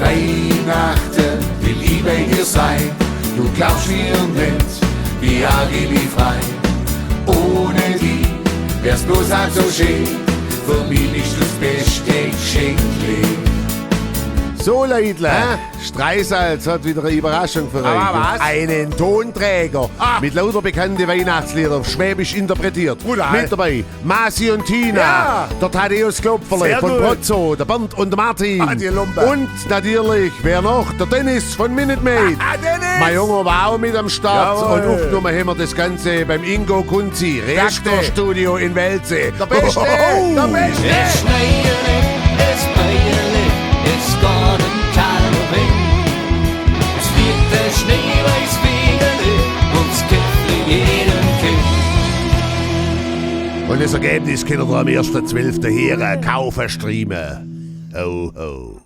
Weihnachten will ich bei dir sein. Du glaubst mir nicht, wie frei. Ohne die wär's bloß halt so schön. Für mich bist du das beste Geschenk. So, Leute, Streissalz hat wieder eine Überraschung für euch. was? Einen Tonträger mit lauter bekannten Weihnachtslieder, schwäbisch interpretiert. Brutal. Mit dabei Masi und Tina, Ja. der Thaddeus Klopferle Sehr von gut. Brozzo, der Bernd und der Martin. Die Lumpe. Und natürlich, wer noch? Der Dennis von Minute Maid. Dennis! Mein Junge war auch mit am Start. Jawohl. Und aufgenommen haben wir das Ganze beim Ingo Kunzi, Reaktorstudio in Welze. Der Beste! Der Beste! Es Meierle, es geht ein Karneval. Es wird der Schneeweiß Wegerle und es gibt jeden Kind. Und das Ergebnis könnt ihr am 1.12. hier kaufen, streamen. Ho, ho.